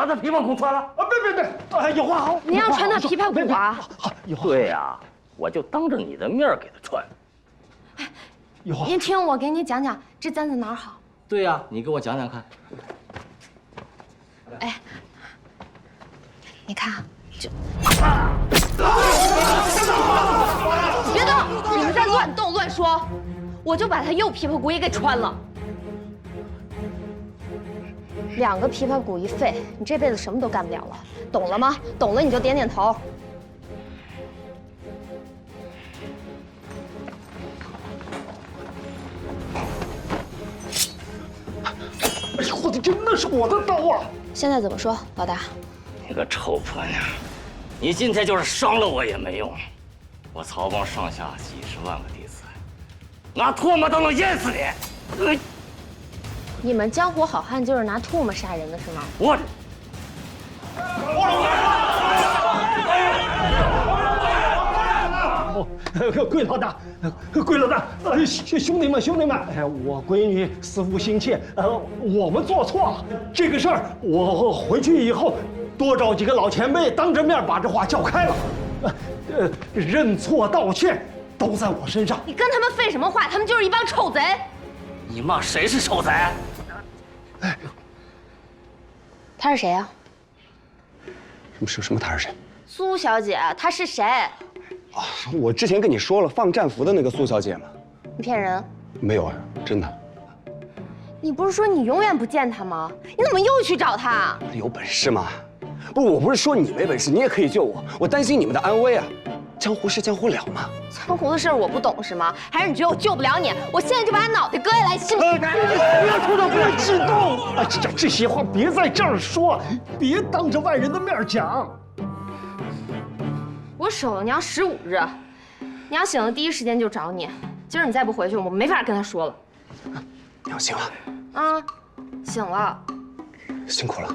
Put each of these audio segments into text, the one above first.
把他琵琶骨穿了？啊，别，有话好。你要穿他琵琶骨啊？好，对呀，我就当着你的面给他穿。哎，您听我给你讲讲这簪子哪儿好？对呀，你给我讲讲看。哎，你看啊，这。别动！你们在乱动乱说，我就把他右琵琶骨也给穿了。2个琵琶骨一废，你这辈子什么都干不了了，懂了吗？懂了你就点点头。哎呦我的天，那是我的刀啊！现在怎么说，老大？你个臭婆娘，你今天就是伤了我也没用。我曹帮上下几十万个弟子，拿唾沫都能淹死你。你们江湖好汉就是拿唾沫杀人的是吗？我。桂老大，桂老大，兄弟们，哎，我闺女思妇心切，我们做错了。这个事儿，我回去以后多找几个老前辈，当着面把这话叫开了。认错道歉都在我身上。你跟他们废什么话？他们就是一帮臭贼。你骂谁是臭贼？哎，他是谁呀？什么？他是谁？苏小姐，她是谁？啊，我之前跟你说了放战俘的那个苏小姐嘛。你骗人！没有啊，真的。你不是说你永远不见她吗？你怎么又去找她？有本事吗？不是，我不是说你没本事，你也可以救我。我担心你们的安危啊。江湖事，江湖了嘛。江湖的事我不懂是吗？还是你觉得我救不了你？我现在就把他脑袋割下来，信不信？不要冲动，不要激动！啊，这些话别在这儿说，别当着外人的面讲。我守了娘15日，娘醒了第一时间就找你。今儿你再不回去，我没法跟他说了。娘醒了。啊，醒了。辛苦了。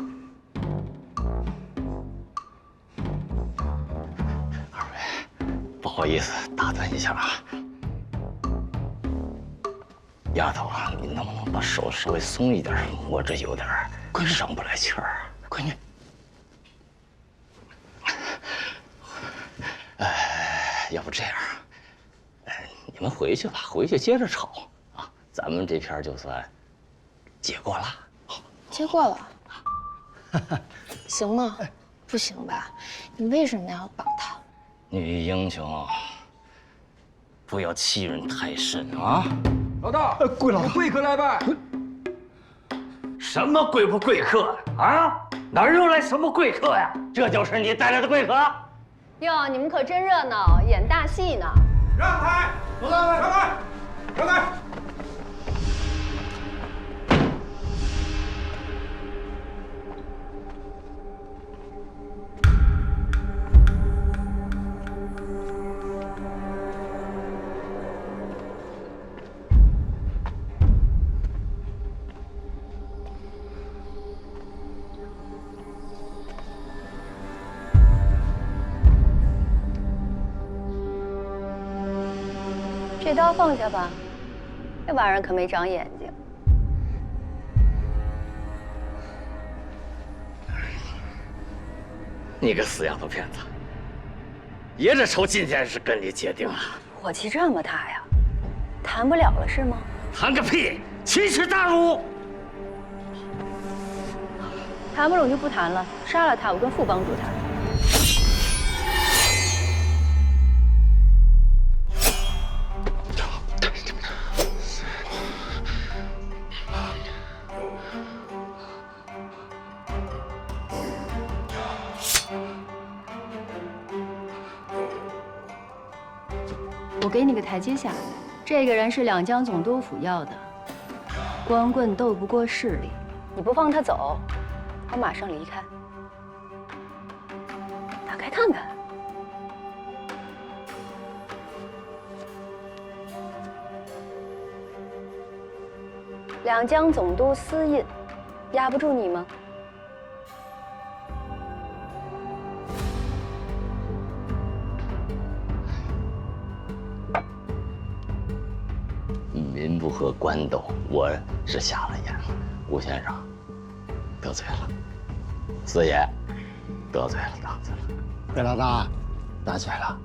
二位，不好意思打断一下啊。丫头啊，你能不能把手稍微松一点？我这有点上不来气儿。闺女。要不这样，你们回去吧，回去接着吵啊，咱们这篇就算结过了。结过了，行吗？不行吧？你为什么要绑他？女英雄，不要欺人太甚啊！老大，桂老大，贵客来拜。什么贵不贵客啊？哪儿又来什么贵客呀？这就是你带来的贵客？哟，你们可真热闹，演大戏呢！让开！让开！让开！这刀放下吧，这玩意儿可没长眼睛。你个死丫头片子！爷这仇今天是跟你结定了。火气这么大呀？谈不了了是吗？谈个屁！奇耻大辱！谈不拢就不谈了，杀了他，我跟副帮主谈。我给你个台阶下，这个人是两江总督府要的，光棍斗不过势力，你不放他走，我马上离开。打开看看。两江总督私印，压不住你吗？民不和官斗，我是瞎了眼了。吴先生，得罪了。四爷，得罪了，得罪了。魏老大，得罪了。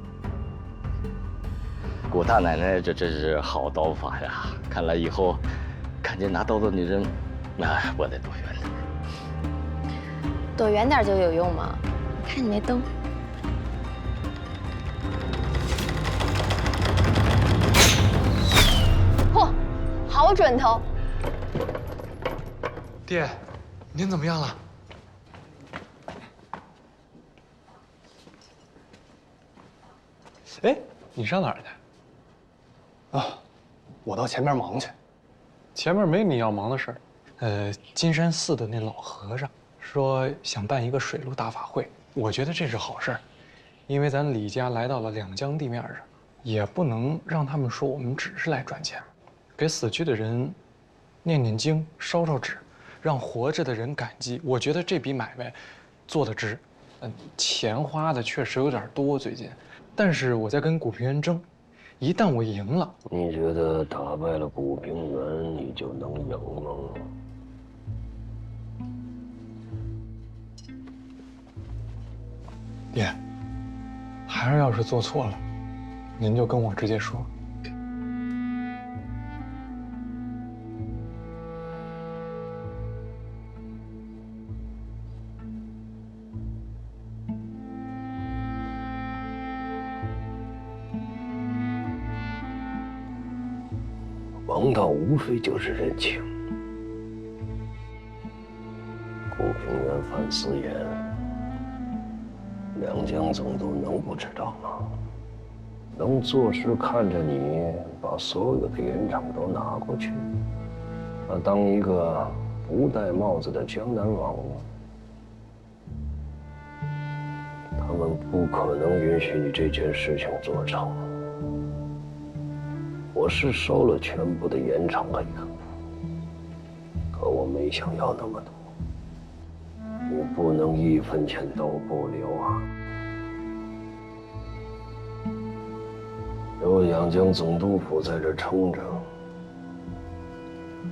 顾大奶奶这是好刀法呀！看来以后看见拿刀的女人，那我得躲远点。躲远点就有用吗？看你那灯。嚯，好准头！爹，您怎么样了？哎，你上哪儿去？啊，我到前面忙去。前面没你要忙的事儿。金山寺的那老和尚说想办一个水陆大法会，我觉得这是好事儿，因为咱李家来到了两江地面上，也不能让他们说我们只是来赚钱，给死去的人念念经、烧烧纸，让活着的人感激。我觉得这笔买卖做得值。钱花的确实有点多最近，但是我在跟古平原争，一旦我赢了，你觉得打败了古平原，你就能赢吗？爹，孩儿要是做错了，您就跟我直接说。王道无非就是人情。古平原范思言，两江总督能不知道吗？能坐视看着你把所有的盐场都拿过去，当一个不戴帽子的江南王吗？他们不可能允许你这件事情做成。我是收了全部的盐场和盐府，可我没想要那么多。你不能一分钱都不留啊！有两江总督府在这撑着，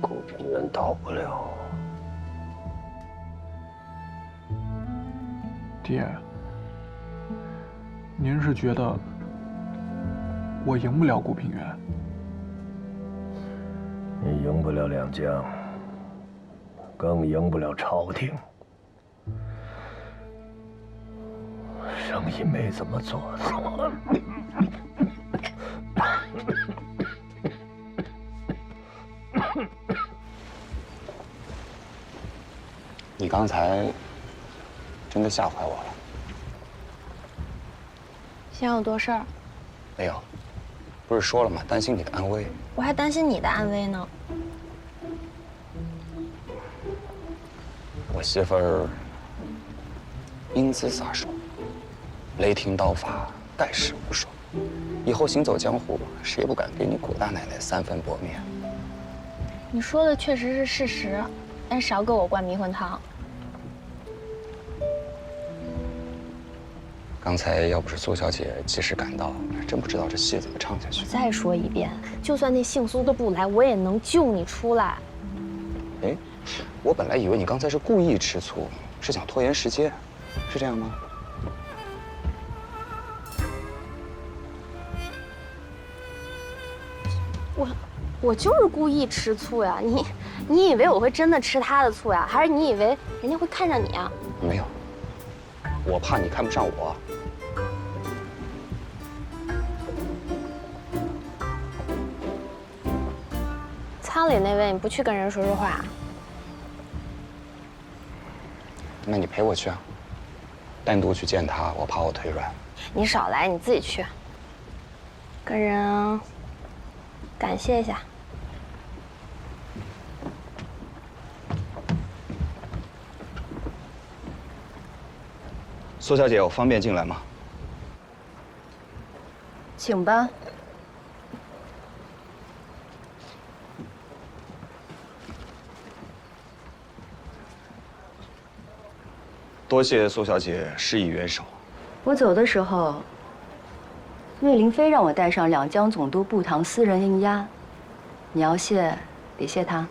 古平原倒不了。爹，您是觉得我赢不了古平原？你赢不了两江，更赢不了朝廷。生意没怎么做错。你刚才真的吓坏我了。想有多事儿？没有，不是说了吗？担心你的安危。我还担心你的安危呢。我媳妇儿英姿飒爽，雷霆刀法，盖世无双。以后行走江湖，谁不敢给你古大奶奶三分薄面？你说的确实是事实，但少给我灌迷魂汤。刚才要不是苏小姐及时赶到，真不知道这戏怎么唱下去。我再说一遍，就算那姓苏的不来，我也能救你出来。哎，我本来以为你刚才是故意吃醋，是想拖延时间，是这样吗？我就是故意吃醋呀！你以为我会真的吃他的醋呀？还是你以为人家会看上你啊？没有，我怕你看不上我。仓里那位，你不去跟人说说话？那你陪我去啊，单独去见他，我怕我腿软。你少来，你自己去。跟人感谢一下。苏小姐，我方便进来吗？请吧。多谢苏小姐施以援手。我走的时候，魏灵飞让我带上两江总督步堂私人印押，你要谢，得谢他。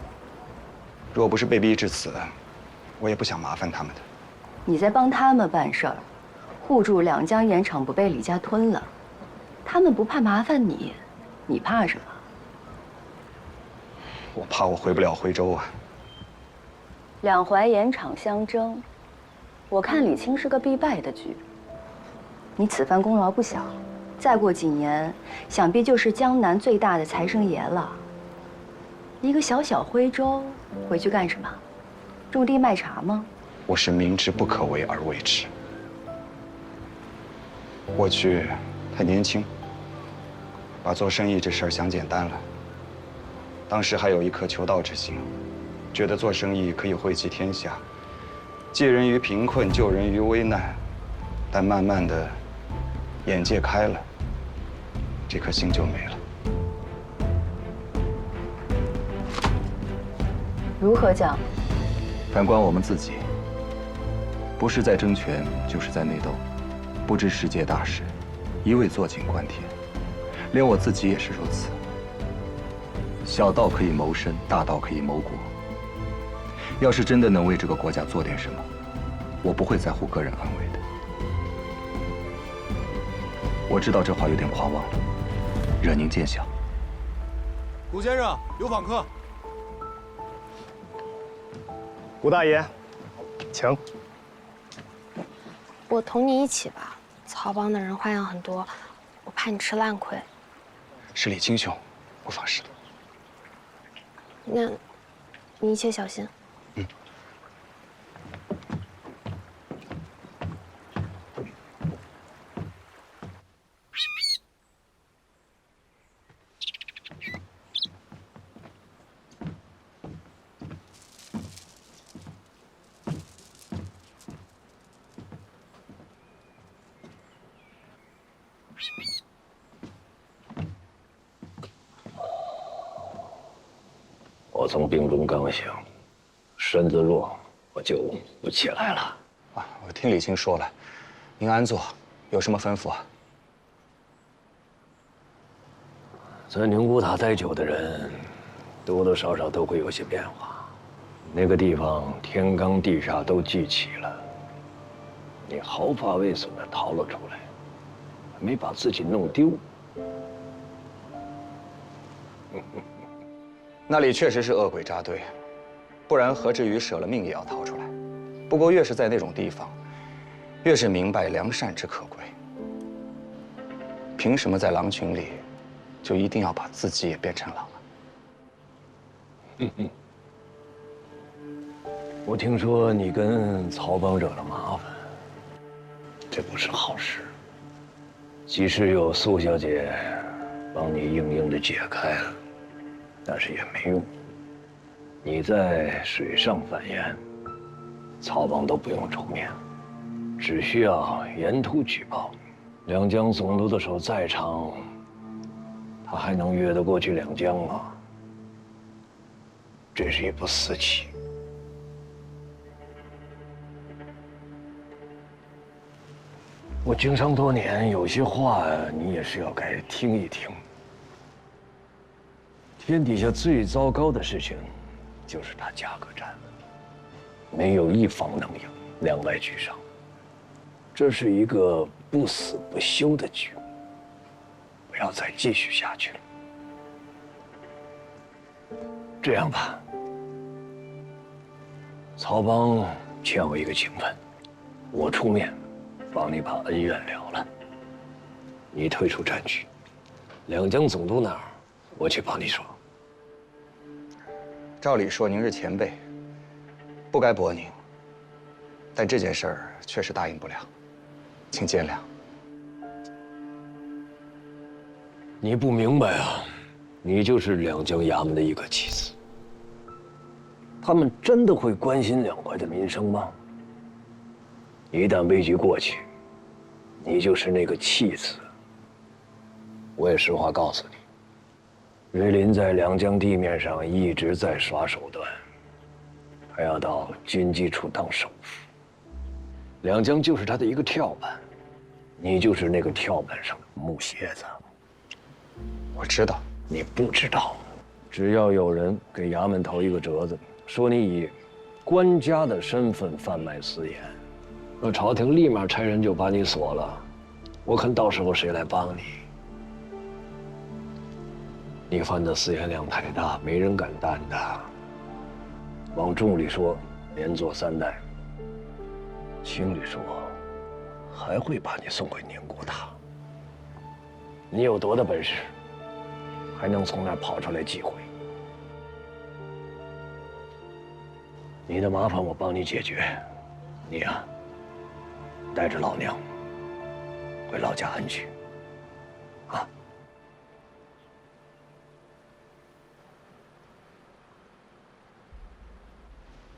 若不是被逼至此，我也不想麻烦他们的。你在帮他们办事儿，护住两江盐场不被李家吞了。他们不怕麻烦你，你怕什么？我怕我回不了徽州啊。两淮盐场相争，我看李清是个必败的局。你此番功劳不小，再过几年，想必就是江南最大的财生爷了。一个小小徽州，回去干什么？种地卖茶吗？我是明知不可为而为之。过去太年轻，把做生意这事儿想简单了。当时还有一颗求道之心，觉得做生意可以惠及天下，济人于贫困，救人于危难。但慢慢的，眼界开了，这颗心就没了。如何讲？反观我们自己，不是在争权，就是在内斗，不知世界大事，一味坐井观天，连我自己也是如此。小道可以谋生，大道可以谋国。要是真的能为这个国家做点什么，我不会在乎个人安危的。我知道这话有点夸妄了，惹您见笑。古先生，有访客。古大爷，请。我同你一起吧，曹帮的人花样很多，我怕你吃烂亏。是李清兄，不妨事了。那，你一切小心。嗯。我从病中刚醒，身子弱，我就不起来了。啊，我听李清说了，您安坐，有什么吩咐啊？在宁古塔待久的人，多多少少都会有些变化。那个地方天罡地煞都聚齐了，你毫发未损地逃了出来，没把自己弄丢。那里确实是恶鬼扎堆，不然何至于舍了命也要逃出来？不过越是在那种地方，越是明白良善之可贵。凭什么在狼群里，就一定要把自己也变成狼啊？我听说你跟曹帮惹了麻烦，这不是好事。即使有苏小姐帮你硬硬的解开了，但是也没用。你在水上犯言，曹帮都不用出面，只需要沿途举报。两江总督的手再长，他还能越得过去两江吗？这是一步死棋。我经商多年，有些话你也是要该听一听。天底下最糟糕的事情，就是打价格战，没有一方能赢，两败俱伤。这是一个不死不休的局，不要再继续下去了。这样吧，曹帮欠我一个情分，我出面帮你把恩怨了了。你退出战局，两江总督那儿，我去帮你说。照理说您是前辈，不该驳您，但这件事儿确实答应不了，请见谅。你不明白啊，你就是两江衙门的一个棋子。他们真的会关心两淮的民生吗？一旦危局过去，你就是那个弃子。我也实话告诉你，瑞林在两江地面上一直在耍手段，他要到军机处当首辅。两江就是他的一个跳板，你就是那个跳板上的木楔子。我知道，你不知道，只要有人给衙门投一个折子，说你以官家的身份贩卖私盐，那朝廷立马差人就把你锁了，我看到时候谁来帮你？你犯的私盐量太大，没人敢担的。往重里说，连坐3代；轻里说，还会把你送回宁国塔。你有多大本事，还能从那儿跑出来几回？你的麻烦我帮你解决，你呀，带着老娘回老家安居。啊。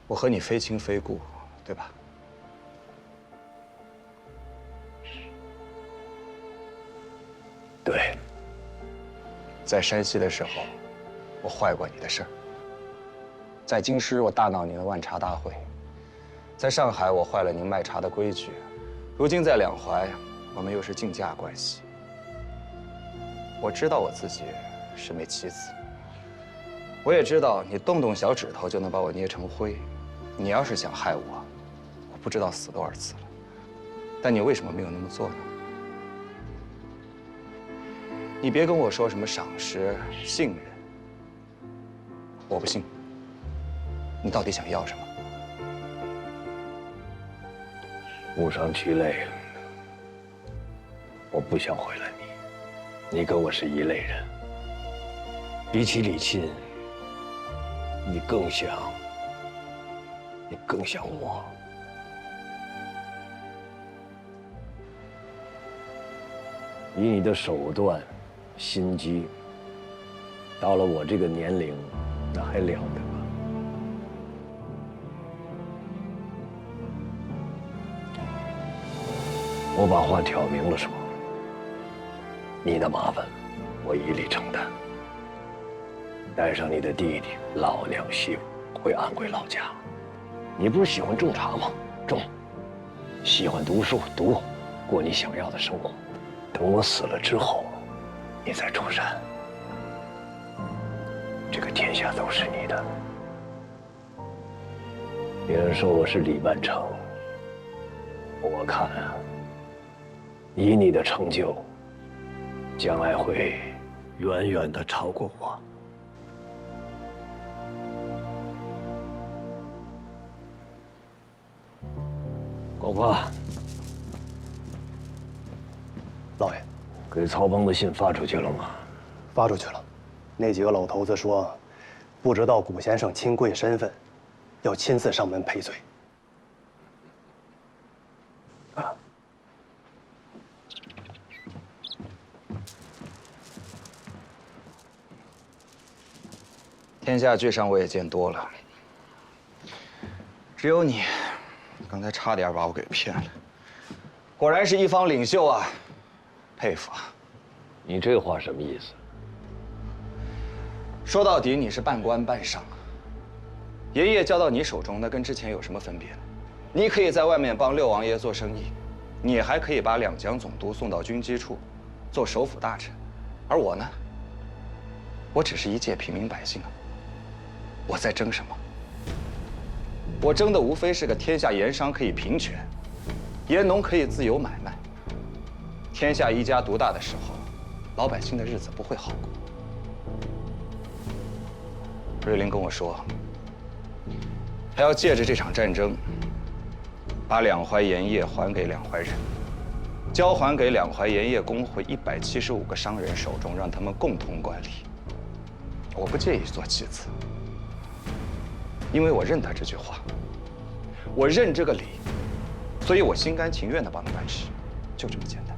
我和你非亲非故，对吧？对。在山西的时候，我坏过你的事儿；在京师，我大闹您的万茶大会；在上海，我坏了您卖茶的规矩；如今在两淮，我们又是竞价关系。我知道我自己是枚棋子，我也知道你动动小指头就能把我捏成灰。你要是想害我，我不知道死多少次了。但你为什么没有那么做呢？你别跟我说什么赏识、信任，我不信。你到底想要什么？误伤其类，我不想毁了你。你跟我是一类人，比起李沁，你更像我。以你的手段、心机，到了我这个年龄，那还了得吗？我把话挑明了说，你的麻烦，我一力承担。带上你的弟弟、老娘、媳妇回安贵老家。你不是喜欢种茶吗？种。喜欢读书，读，过你想要的生活。等我死了之后，你再出山，这个天下都是你的。别人说我是李万成，我看啊，以你的成就，将来会远远的超过我。广发，老爷，给曹帮的信发出去了吗？发出去了。那几个老头子说，不知道古先生亲贵身份，要亲自上门赔罪。天下巨商我也见多了，只有你，刚才差点把我给骗了。果然是一方领袖啊，佩服啊！你这话什么意思？说到底，你是半官半商。爷爷交到你手中，那跟之前有什么分别呢？你可以在外面帮六王爷做生意，你还可以把两江总督送到军机处，做首辅大臣。而我呢，我只是一介平民百姓啊。我在争什么？我争的无非是个天下盐商可以平权，盐农可以自由买卖。天下一家独大的时候，老百姓的日子不会好过。瑞麟跟我说，他要借着这场战争，把两淮盐业还给两淮人，交还给两淮盐业工会175个商人手中，让他们共同管理。我不介意做棋子，因为我认他这句话，我认这个理，所以我心甘情愿地帮他办事，就这么简单。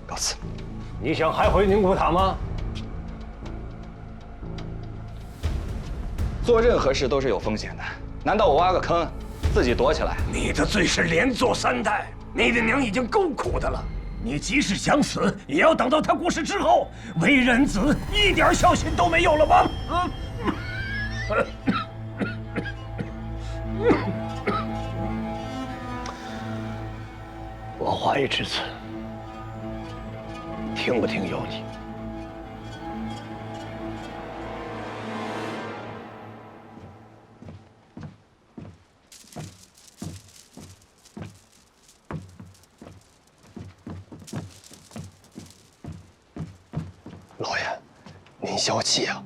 告辞。你想还回宁国塔吗？做任何事都是有风险的，难道我挖个坑，自己躲起来？你的罪是连坐3代，你的娘已经够苦的了。你即使想死，也要等到他过世之后。为人子一点孝心都没有了吗？我话已至此，听不听由你。消气啊！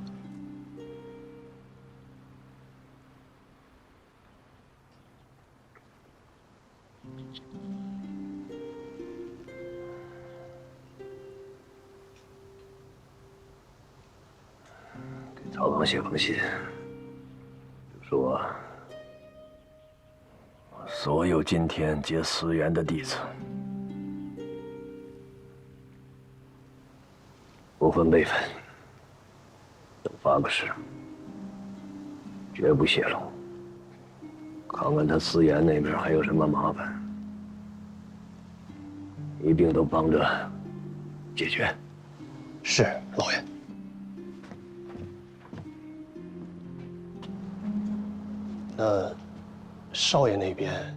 给曹刚写封信，就说所有今天结私园的弟子，不分辈分，都发个誓，绝不泄露。看看他私研那边还有什么麻烦，一并都帮着解决。是，老爷。那少爷那边，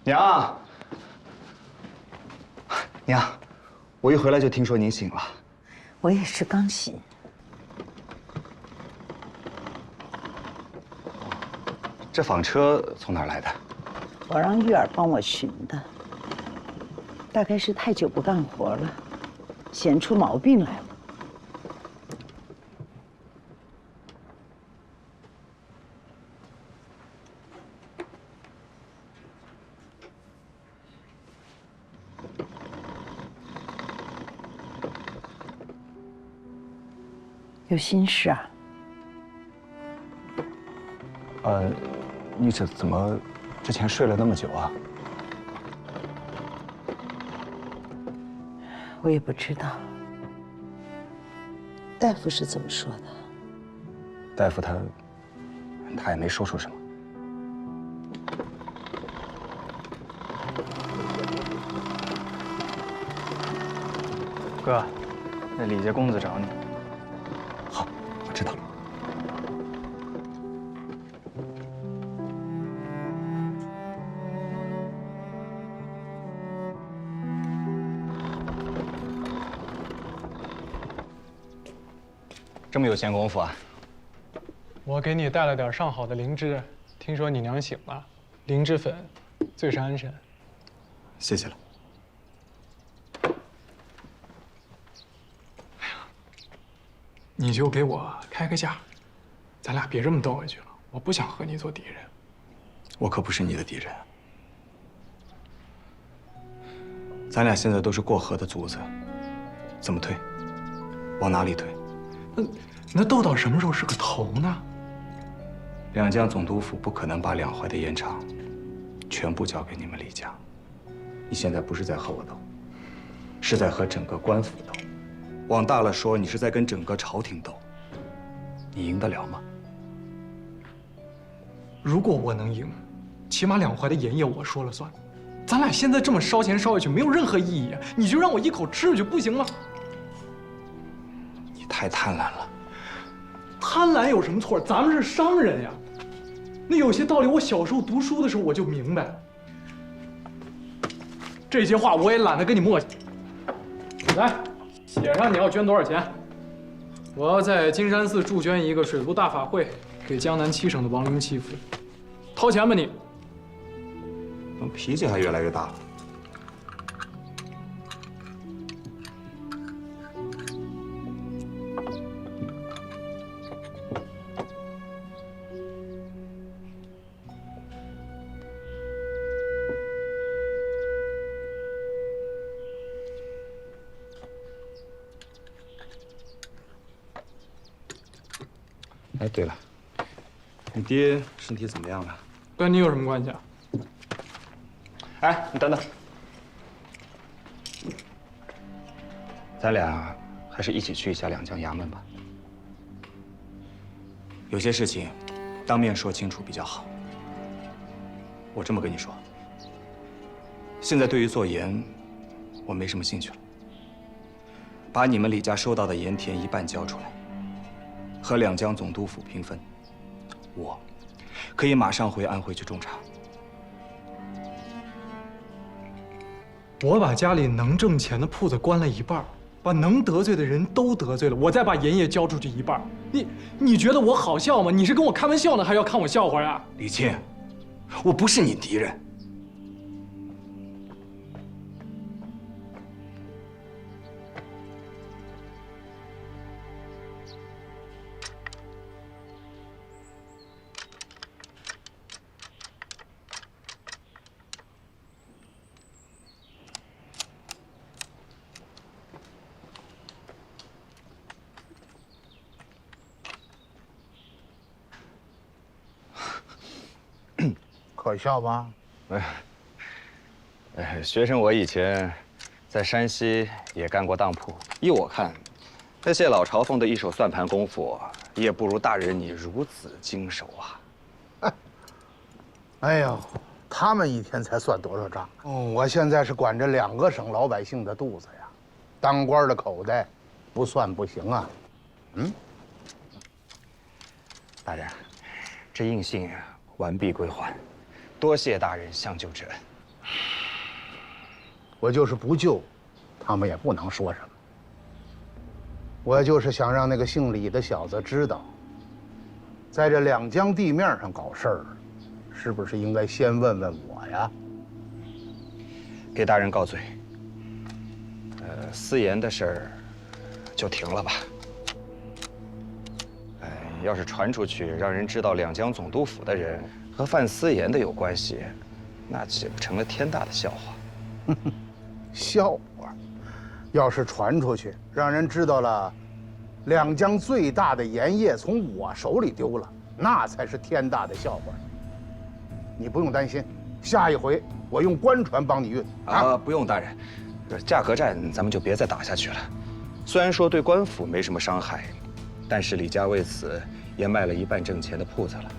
娘，娘，我一回来就听说您醒了。我也是刚醒。这纺车从哪儿来的？我让玉儿帮我寻的。大概是太久不干活了，显出毛病来了。有心事啊？你这怎么之前睡了那么久啊？我也不知道。大夫是怎么说的？大夫他也没说出什么。哥，那李家公子找你。好，我知道了。这么有闲工夫啊？我给你带了点上好的灵芝，听说你娘醒了，灵芝粉最是安神。谢谢了。你就给我开个价，咱俩别这么斗下去了。我不想和你做敌人。我可不是你的敌人。咱俩现在都是过河的卒子，怎么退？往哪里退？那斗到什么时候是个头呢？两江总督府不可能把两淮的盐场全部交给你们李家。你现在不是在和我斗，是在和整个官府斗。往大了说，你是在跟整个朝廷斗。你赢得了吗？如果我能赢，起码两淮的盐业我说了算。咱俩现在这么烧钱烧下去，没有任何意义啊！你就让我一口吃下去，不行吗？你太贪婪了。贪婪有什么错？咱们是商人呀。那有些道理，我小时候读书的时候我就明白。这些话我也懒得跟你磨叽。来，写上你要捐多少钱。我要在金山寺助捐一个水陆大法会，给江南7省的亡灵祈福。掏钱吧你。怎么脾气还越来越大了？哎，对了，你爹身体怎么样了？跟你有什么关系啊？哎，你等等，咱俩还是一起去一下两江衙门吧。有些事情，当面说清楚比较好。我这么跟你说，现在对于做盐，我没什么兴趣了。把你们李家收到的盐田一半交出来，和两江总督府平分。我可以马上回安徽去种茶。我把家里能挣钱的铺子关了一半，把能得罪的人都得罪了，我再把盐业交出去一半。你觉得我好笑吗？你是跟我开玩笑呢，还要看我笑话呀？李青，我不是你敌人。可笑吧？学生我以前在山西也干过当铺，依我看，那些老朝奉的一手算盘功夫，也不如大人你如此经手啊。哎呦，他们一天才算多少账？我现在是管着2个省老百姓的肚子呀，当官的口袋不算不行啊。大人，这印信完璧归还，多谢大人相救之恩。我就是不救，他们也不能说什么。我就是想让那个姓李的小子知道，在这两江地面上搞事儿，是不是应该先问问我呀？给大人告罪。私盐的事儿就停了吧。要是传出去，让人知道两江总督府的人和贩私盐的有关系，那岂不成了天大的笑话？笑话！要是传出去，让人知道了，两江最大的盐业从我手里丢了，那才是天大的笑话。你不用担心，下一回我用官船帮你运啊！不用，大人，价格战咱们就别再打下去了。虽然说对官府没什么伤害，但是李家为此也卖了一半挣钱的铺子了，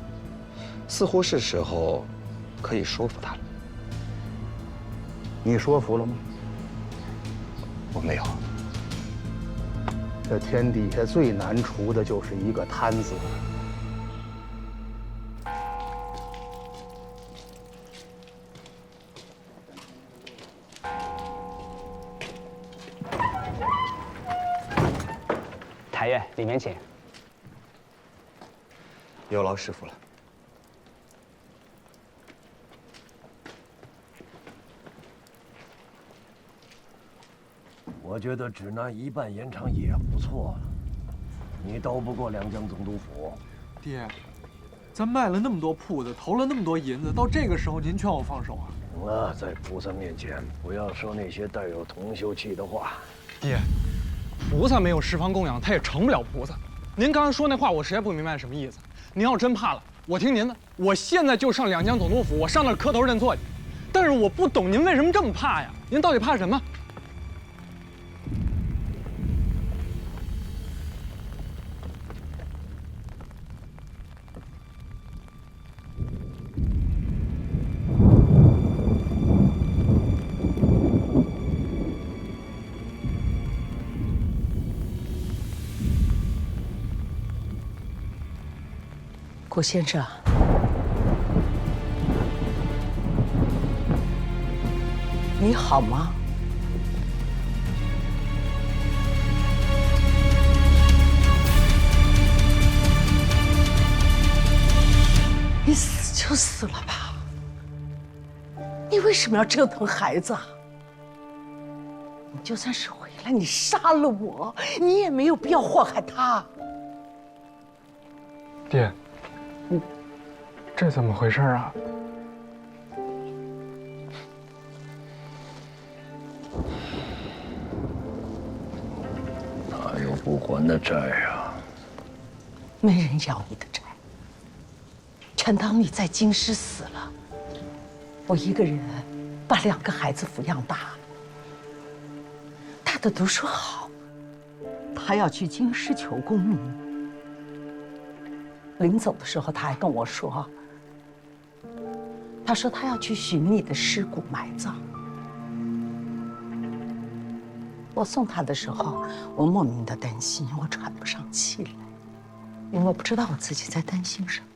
似乎是时候可以说服他了。你说服了吗？我没有。这天底下最难除的就是一个贪字。台院里面请。有劳师傅了。我觉得只拿一半盐场也不错，你斗不过两江总督府。爹，咱卖了那么多铺子，投了那么多银子，到这个时候您劝我放手啊？行了，在菩萨面前不要说那些带有铜臭气的话。爹，菩萨没有十方供养，他也成不了菩萨。您刚才说那话，我实在不明白什么意思。您要真怕了，我听您的，我现在就上两江总督府，我上那儿磕头认错去。但是我不懂您为什么这么怕呀？您到底怕什么？顾先生，你好吗？你死就死了吧，你为什么要折腾孩子啊？你就算是回来，你杀了我，你也没有必要祸害他。爹。这怎么回事啊？哪有不还的债呀？没人要你的债。陈当你在京师死了，我一个人把2个孩子抚养大。大的读书好，他要去京师求功名。临走的时候，他还跟我说，他说他要去寻你的尸骨埋葬。我送他的时候，我莫名的担心，我喘不上气来，因为我不知道我自己在担心什么。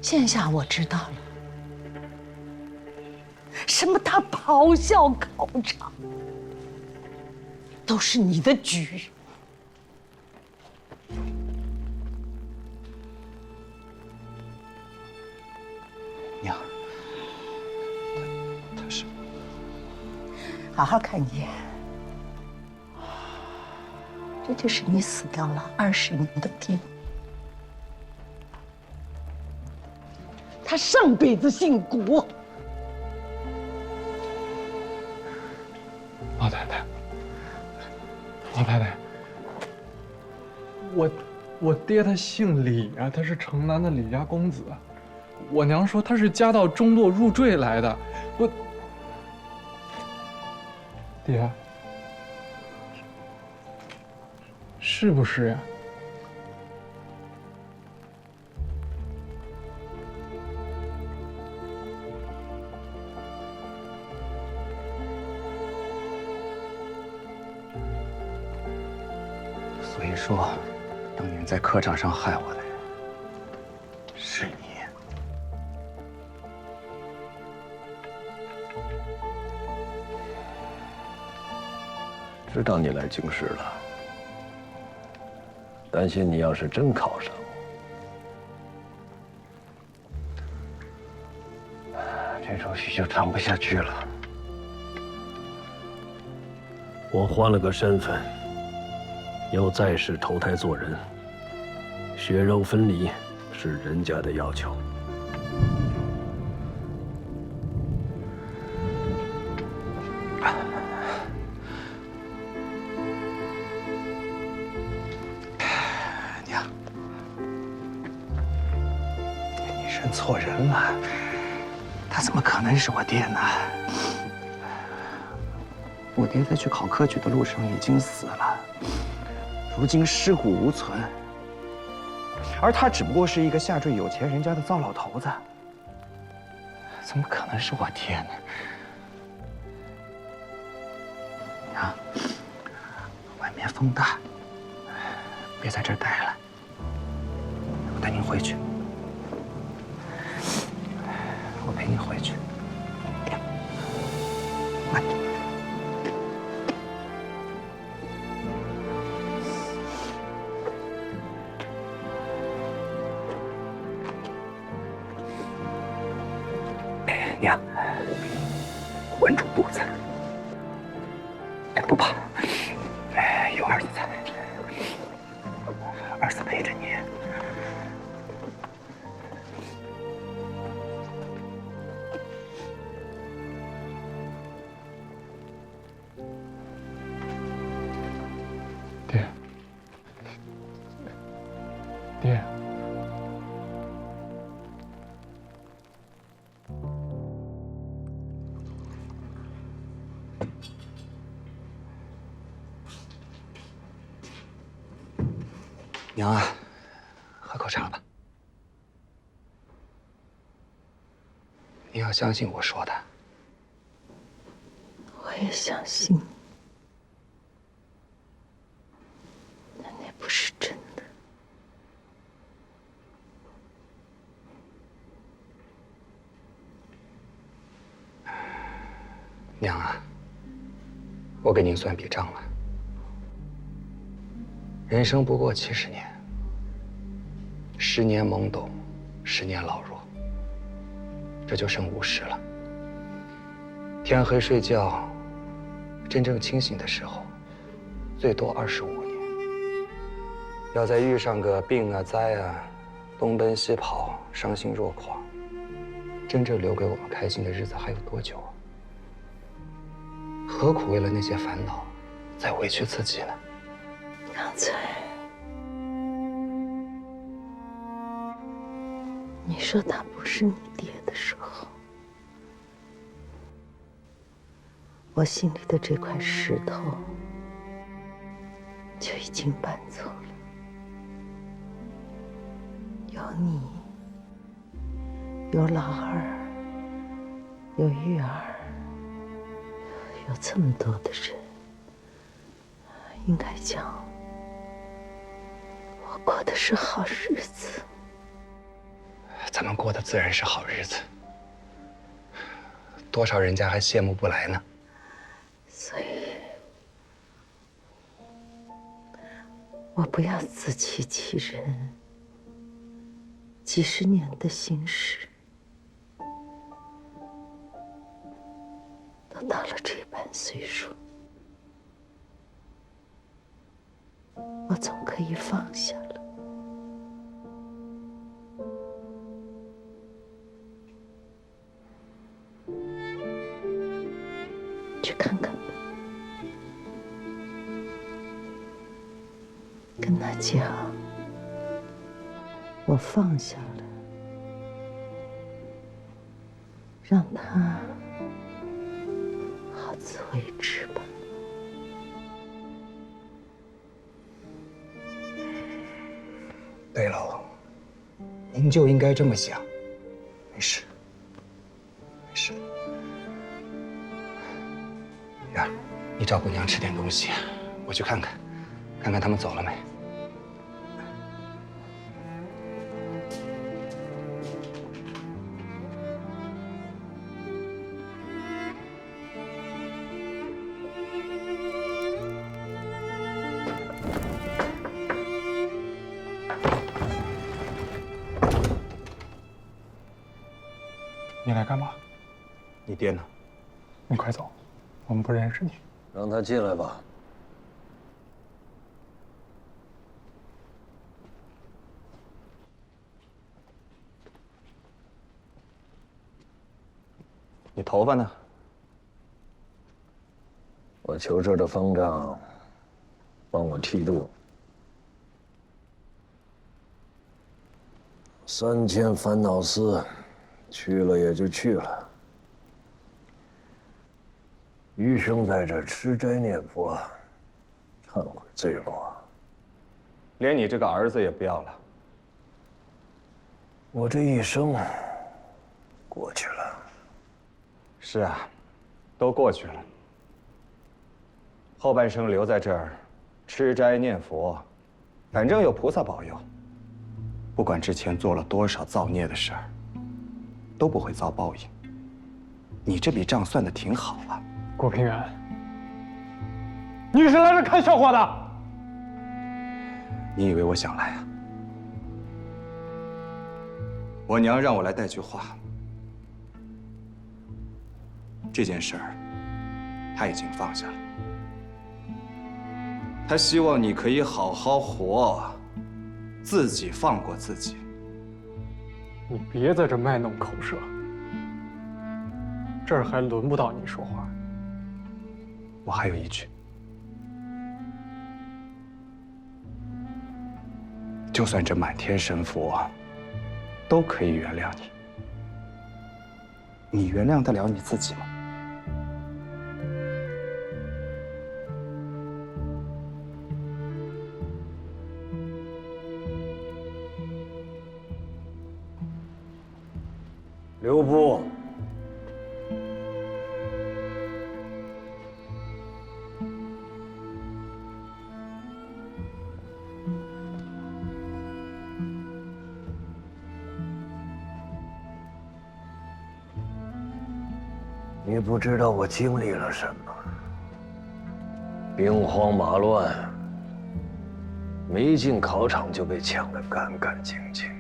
现下我知道了，什么大咆哮考场，都是你的局。娘，他是好好看一眼，这就是你死掉了20年的爹。他上辈子姓谷。老太太，老太太，我爹他姓李啊，他是城南的李家公子。我娘说他是家道中落入赘来的，爹，是不是呀？所以说，当年在客场上害我的人是你。知道你来京师了，担心你要是真考上，这出戏就唱不下去了。我换了个身份，要再世投胎做人，血肉分离是人家的要求。娘，你认错人了，他怎么可能是我爹呢？我爹在去考科举的路上已经死了，如今尸骨无存，而他只不过是一个下坠有钱人家的糟老头子，怎么可能是我爹呢？娘，外面风大，别在这儿待了，我带您回去，我陪您回去。慢点。娘，稳住步子，不怕，有二子在，二子陪着你。爹，爹。娘啊，喝口茶吧。你要相信我说的。我也相信你，但那不是真的。娘啊，我给您算笔账了。人生不过70年，10年懵懂，10年老弱，这就剩50了。天黑睡觉，真正清醒的时候，最多25年。要再遇上个病啊灾啊，东奔西跑，伤心若狂，真正留给我们开心的日子还有多久啊？何苦为了那些烦恼，再委屈自己呢？刚才你说他不是你爹的时候，我心里的这块石头就已经搬走了。有你，有老二，有玉儿，有这么多的人，应该讲，我过的是好日子。咱们过的自然是好日子。多少人家还羡慕不来呢。所以，我不要自欺欺人。几十年的心事，都到了这般岁数，我总可以放下了。去看看吧，跟他讲，我放下了，让他好自为之吧。对了，您就应该这么想。没事，没事。月儿，你照顾娘吃点东西，我去看看，看看他们走了没。你来干嘛？你爹呢？你快走，我们不认识你。让他进来吧。你头发呢？我求这儿的方丈帮我剃度，3000烦恼丝，去了也就去了。余生在这吃斋念佛，忏悔罪过。连你这个儿子也不要了。我这一生过去了。是啊，都过去了。后半生留在这儿，吃斋念佛，反正有菩萨保佑。不管之前做了多少造孽的事儿，都不会遭报应。你这笔账算得挺好啊。郭平原，你是来这看笑话的？你以为我想来啊？我娘让我来带句话。这件事儿，她已经放下了。她希望你可以好好活，自己放过自己。你别在这卖弄口舌，这儿还轮不到你说话。我还有一句，就算这满天神佛都可以原谅你，你原谅得了你自己吗？刘布，你不知道我经历了什么，兵荒马乱，没进考场就被抢得干干净净，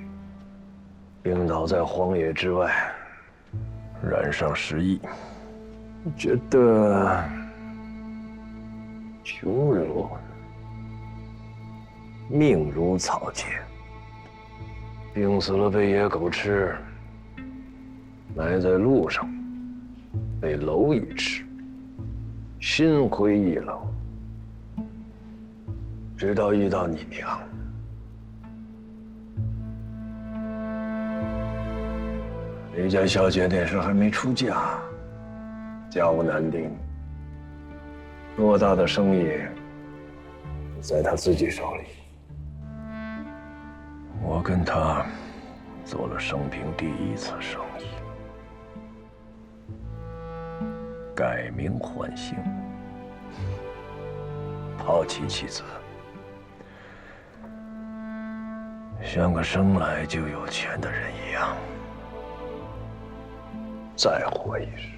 病倒在荒野之外，染上10亿，觉得穷如命如草芥，病死了被野狗吃，埋在路上被蝼蚁吃，心灰意冷，直到遇到你娘。李家小姐那时还没出嫁，家务难定，偌大的生意在她自己手里。我跟她做了生平第1次生意，改名换姓，抛妻弃子，像个生来就有钱的人一样，再活一世。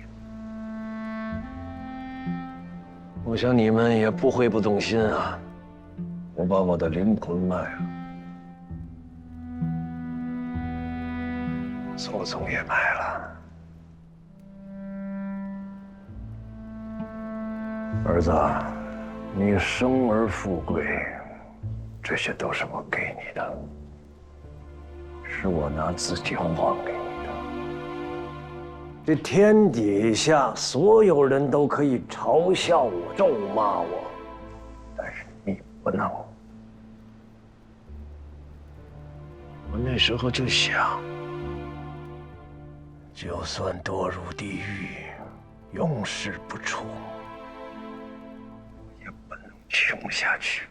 我想你们也不会不动心啊。我把我的灵魂卖了，祖宗也卖了。儿子，你生而富贵，这些都是我给你的，是我拿自己还给你的。这天底下所有人都可以嘲笑我、咒骂我，但是你不能。我那时候就想，就算堕入地狱，永世不出，也不能穷下去。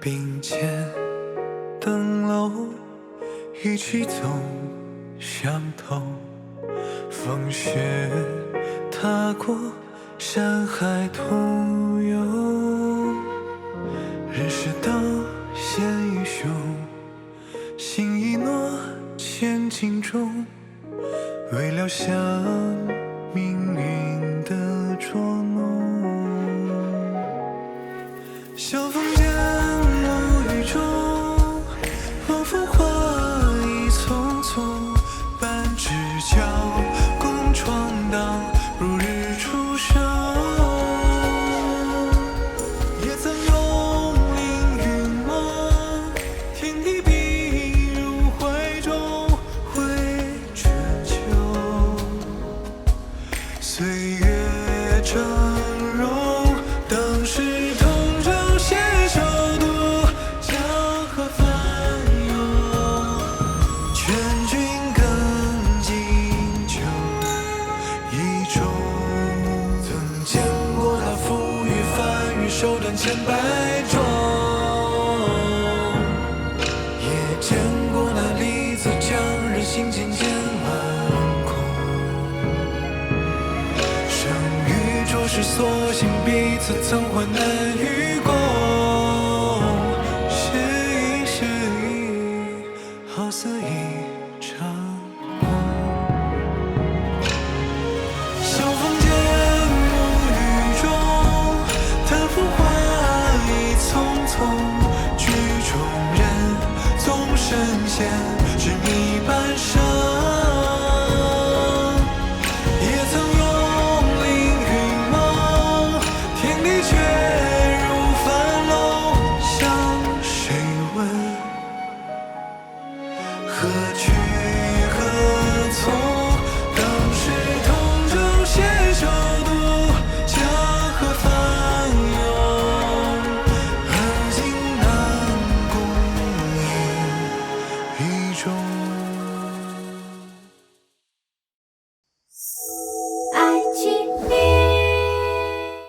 并肩登楼，一起走向头。风雪踏过山海同游，人世道险与凶，心一诺千斤重，为了向命运的捉弄。相逢间无语中，望风化一丛丛，半只脚共闯荡，如日初升。也曾拥凌云梦，天地碧入怀中，绘春秋。岁月峥嵘，当时同舟携手渡江河翻涌，劝君更尽酒一盅。曾见过那浮于翻云，手段千百种，也见过那离子将人心渐渐满空。生与浊世所幸，彼此曾患难与共。谁应谁应，好似一场梦。相逢间无语中，叹浮华已匆匆。剧中人纵身险，执迷半生。